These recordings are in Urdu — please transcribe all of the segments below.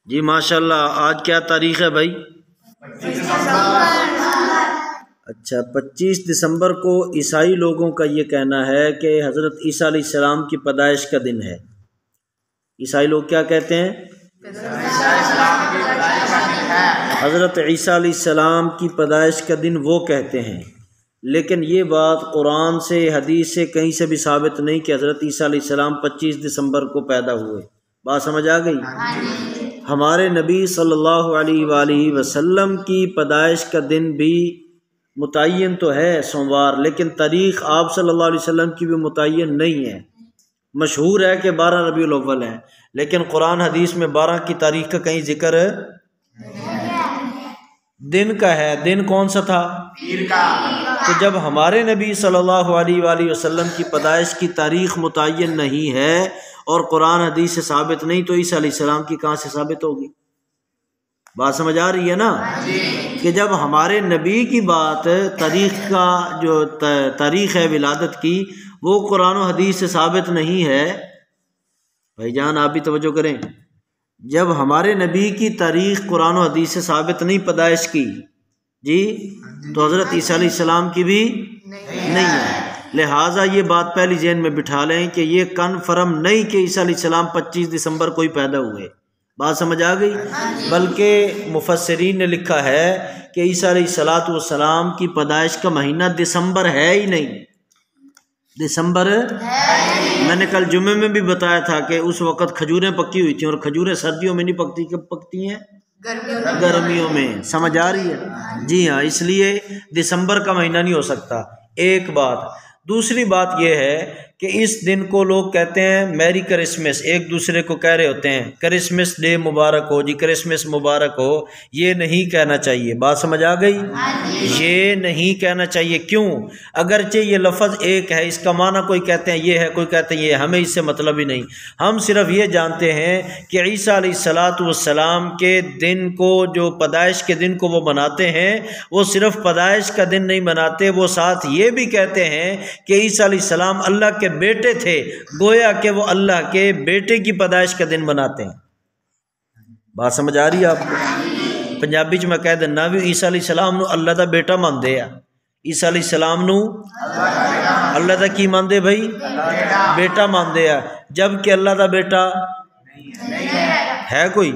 جی ماشاءاللہ، آج کیا تاریخ ہے بھائی؟ 25 دسمبر۔ اچھا، 25 دسمبر کو عیسائی لوگوں کا یہ کہنا ہے کہ حضرت عیسیٰ علیہ السلام کی پیدائش کا دن ہے۔ عیسائی لوگ کیا کہتے ہیں؟ حضرت عیسیٰ علیہ السلام کی پیدائش کا دن وہ کہتے ہیں، لیکن یہ بات قرآن سے حدیث سے کہیں سے بھی ثابت نہیں کہ حضرت عیسیٰ علیہ السلام 25 دسمبر کو پیدا ہوئے۔ بات سمجھ آ گئی؟ ہمارے نبی صلی اللہ علیہ وآلہ وسلم کی پیدائش کا دن بھی متعین تو ہے سوموار، لیکن تاریخ آپ صلی اللہ علیہ وسلم کی بھی متعین نہیں ہے۔ مشہور ہے کہ 12 ربیع الاول ہے، لیکن قرآن حدیث میں 12 کی تاریخ کا کہیں ذکر دن کا ہے۔ دن کون سا تھا؟ پیر کا۔ تو جب ہمارے نبی صلی اللہ علیہ وآلہ وسلم کی پیدائش کی تاریخ متعین نہیں ہے اور قرآن حدیث سے ثابت نہیں، تو عیسیٰ علیہ السلام کی کہاں سے ثابت ہوگی؟ بات سمجھ آ رہی ہے نا؟ کہ جب ہمارے نبی کی بات، تاریخ کا جو تاریخ ہے ولادت کی، وہ قرآن و حدیث سے ثابت نہیں ہے۔ بھائی جان آپ بھی توجہ کریں، جب ہمارے نبی کی تاریخ قرآن و حدیث سے ثابت نہیں پیدائش کی جی، تو حضرت عیسیٰ علیہ السلام کی بھی نہیں ہے۔ لہٰذا یہ بات پہلی ذہن میں بٹھا لیں کہ یہ کنفرم نہیں کہ عیسیٰ علیہ السلام 25 دسمبر کو ہی پیدا ہوئے۔ بات سمجھ آ گئی؟ بلکہ مفسرین نے لکھا ہے کہ عیسیٰ علیہ السلام کی پیدائش کا مہینہ دسمبر ہے ہی نہیں۔ دسمبر میں نے کل جمعے میں بھی بتایا تھا کہ اس وقت کھجوریں پکی ہوئی تھیں، اور کھجوریں سردیوں میں نہیں پکتی، کب پکتی ہیں؟ گرمیوں میں۔ سمجھ آ رہی ہے؟ جی ہاں، اس لیے دسمبر کا مہینہ نہیں ہو سکتا۔ ایک بات۔ دوسری بات یہ ہے کہ اس دن کو لوگ کہتے ہیں میری کرسمس، ایک دوسرے کو کہہ رہے ہوتے ہیں کرسمس ڈے مبارک ہو جی، کرسمس مبارک ہو۔ یہ نہیں کہنا چاہیے۔ بات سمجھ آ گئی؟ یہ نہیں کہنا چاہیے۔ کیوں؟ اگرچہ یہ لفظ ایک ہے، اس کا معنی کوئی کہتے ہیں یہ ہے، کوئی کہتے ہیں یہ، ہمیں اس سے مطلب ہی نہیں۔ ہم صرف یہ جانتے ہیں کہ عیسیٰ علیہ السلام کے دن کو، جو پیدائش کے دن کو وہ مناتے ہیں، وہ صرف پیدائش کا دن نہیں مناتے، وہ ساتھ یہ بھی کہتے ہیں کہ عیسیٰ علیہ السلام اللہ کے بیٹے تھے، گویا کہ وہ اللہ کے بیٹے کی پیدائش کا دن مناتے ہیں۔ بات سمجھ آ رہی ہے آپ کو؟ پنجابی چ میں کہہ دینا بھی عیسیٰ علیہ السلام نو اللہ دا بیٹا مانتے ہیں۔ عیسیٰ علیہ السلام نو اللہ دا کی مانتے بھائی؟ بیٹا مانتے ہیں، جبکہ اللہ دا بیٹا ہے کوئی؟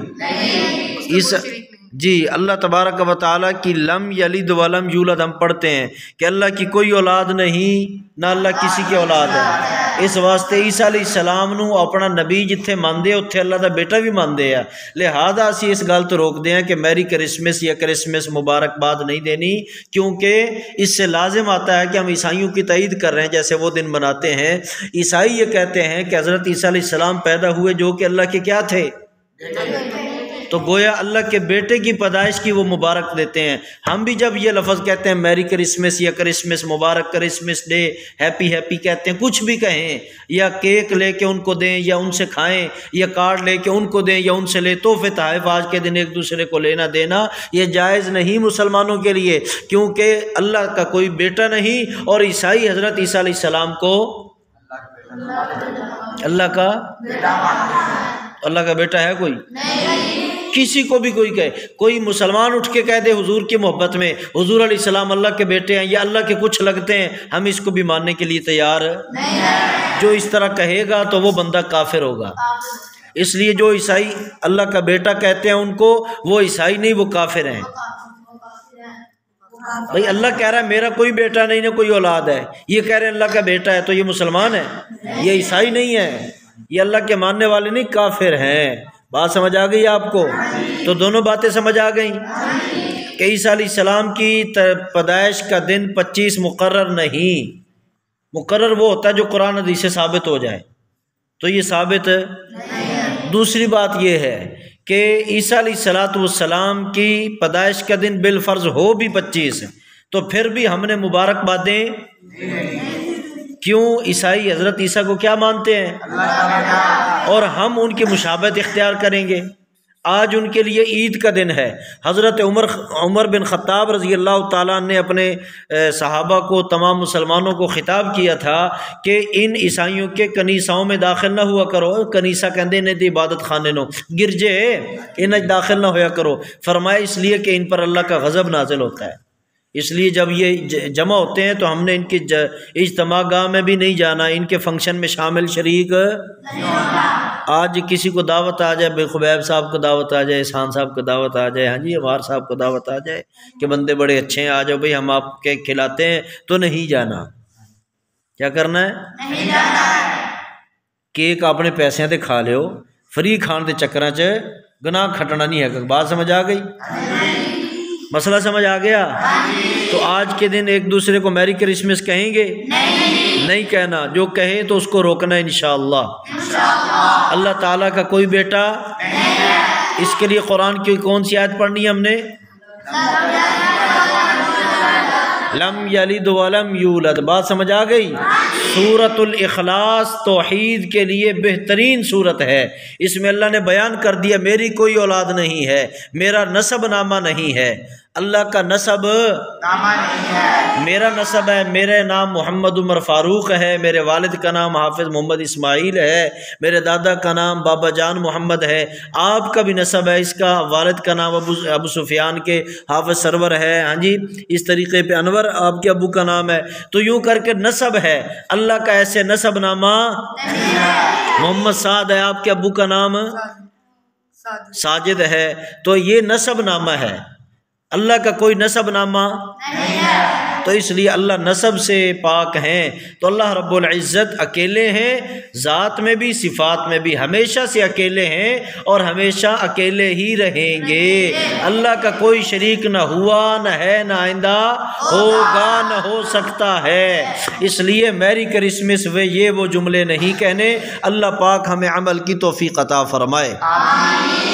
جی، اللہ تبارک و تعالیٰ کی لم یلد ولم یولد ہم پڑھتے ہیں کہ اللہ کی کوئی اولاد نہیں، نہ اللہ کسی کی اولاد ہے۔ اس واسطے عیسیٰ علیہ السلام نو اپنا نبی جتھے مانتے اتھے اللہ دا بیٹا بھی مانتے ہیں۔ لہذا اسی اس گل تو روک دیں کہ میری کرسمس یا کرسمس مبارکباد نہیں دینی، کیونکہ اس سے لازم آتا ہے کہ ہم عیسائیوں کی تائید کر رہے ہیں جیسے وہ دن مناتے ہیں۔ عیسائی یہ کہتے ہیں کہ حضرت عیسیٰ علیہ السلام پیدا ہوئے جو کہ اللہ کے کیا تھے؟ تو گویا اللہ کے بیٹے کی پیدائش کی وہ مبارک دیتے ہیں۔ ہم بھی جب یہ لفظ کہتے ہیں میری کرسمس یا کرسمس مبارک، کرسمس ڈے، ہیپی ہیپی کہتے ہیں، کچھ بھی کہیں، یا کیک لے کے ان کو دیں یا ان سے کھائیں، یا کارڈ لے کے ان کو دیں یا ان سے لے، تحفے تحائف آج کے دن ایک دوسرے کو لینا دینا، یہ جائز نہیں مسلمانوں کے لیے، کیونکہ اللہ کا کوئی بیٹا نہیں، اور عیسائی حضرت عیسیٰ علیہ السلام کو اللہ کا بیٹا ہے کوئی؟ کسی کو بھی کوئی کہے، کوئی مسلمان اٹھ کے کہہ دے حضور کی محبت میں حضور علیہ السلام اللہ کے بیٹے ہیں یا اللہ کے کچھ لگتے ہیں، ہم اس کو بھی ماننے کے لیے تیار نہیں ہے۔ جو اس طرح کہے گا تو وہ بندہ کافر ہوگا۔ اس لیے جو عیسائی اللہ کا بیٹا کہتے ہیں ان کو، وہ عیسائی نہیں، وہ کافر ہیں۔ بھائی اللہ کہہ رہا ہے میرا کوئی بیٹا نہیں، نہ کوئی اولاد ہے، یہ کہہ رہے ہیں اللہ کا بیٹا ہے، تو یہ مسلمان ہے؟ یہ عیسائی نہیں ہے، یہ اللہ کے ماننے والے نہیں، کافر ہیں۔ بات سمجھ آ گئی آپ کو؟ تو دونوں باتیں سمجھ آ گئیں کہ عیسیٰ علیہ السلام کی پیدائش کا دن 25 مقرر نہیں، مقرر وہ ہوتا ہے جو قرآن حدیث سے ثابت ہو جائے، تو یہ ثابت۔ دوسری بات یہ ہے کہ عیسیٰ علیہ السلام کی پیدائش کا دن بالفرض ہو بھی 25، تو پھر بھی ہم نے مبارکبادیں کیوں؟ عیسائی حضرت عیسیٰ کو کیا مانتے ہیں؟ اور ہم ان کی مشابہت اختیار کریں گے۔ آج ان کے لیے عید کا دن ہے۔ حضرت عمر بن خطاب رضی اللہ تعالیٰ عنہ نے اپنے صحابہ کو، تمام مسلمانوں کو خطاب کیا تھا کہ ان عیسائیوں کے کنیساؤں میں داخل نہ ہوا کرو۔ کنیسا کہندے نے دی عبادت خانے نو، گرجے ان داخل نہ ہویا کرو۔ فرمایا اس لیے کہ ان پر اللہ کا غضب نازل ہوتا ہے، اس لیے جب یہ جمع ہوتے ہیں تو ہم نے ان کے اجتماع گاہ میں بھی نہیں جانا، ان کے فنکشن میں شامل شریک نہیں ہونا۔ آج کسی کو دعوت آ جائے، خبیب صاحب کو دعوت آ جائے، احسان صاحب کو دعوت آ جائے، ہاں جی عمار صاحب کو دعوت آ جائے کہ بندے بڑے اچھے ہیں، آ جاؤ بھائی ہم آپ کے کھلاتے ہیں، تو نہیں جانا۔ کیا کرنا ہے؟ نہیں جانا ہے۔ کیک اپنے پیسے تے کھا لیو، فری کھان دے چکراں چ گناہ کھٹنا نہیں ہے۔ بات سمجھ آ گئی؟ مسئلہ سمجھ آ گیا؟ تو آج کے دن ایک دوسرے کو میری کرسمس کہیں گے؟ نہیں کہنا، جو کہے تو اس کو روکنا ہے انشاءاللہ۔ اللہ تعالیٰ کا کوئی بیٹا اس کے لیے قرآن کی کون سی آیت پڑھنی ہے ہم نے؟ لم یلد ولم یولد۔ بات سمجھ آ گئی؟ سورۃ الاخلاص توحید کے لیے بہترین سورت ہے۔ اس میں اللہ نے بیان کر دیا میری کوئی اولاد نہیں ہے، میرا نسب نامہ نہیں ہے، اللہ کا نسب نامہ نہیں ہے، میرا نسب ہے، میرے نام محمد عمر فاروق ہے، میرے والد کا نام حافظ محمد اسماعیل ہے، میرے دادا کا نام بابا جان محمد ہے، آپ کا بھی نسب ہے، اس کا والد کا نام ابو سفیان کے حافظ سرور ہے، ہاں جی اس طریقے پہ انور آپ کے ابو کا نام ہے۔ تو یوں کر کے نسب ہے، اللہ کا ایسے نسب نامہ نہیں ہے۔ محمد سعد ہے، آپ کے ابو کا نام ساجد ہے، تو یہ نسب نامہ ہے، اللہ کا کوئی نسب نامہ نہیں ہے۔ تو اس لیے اللہ نسب سے پاک ہیں۔ تو اللہ رب العزت اکیلے ہیں، ذات میں بھی صفات میں بھی ہمیشہ سے اکیلے ہیں اور ہمیشہ اکیلے ہی رہیں گے۔ اللہ کا کوئی شریک نہ ہوا، نہ ہے، نہ آئندہ ہوگا، نہ ہو سکتا ہے۔ اس لیے میری کرسمس میں یہ وہ جملے نہیں کہنے۔ اللہ پاک ہمیں عمل کی توفیق عطا فرمائے۔ آمین۔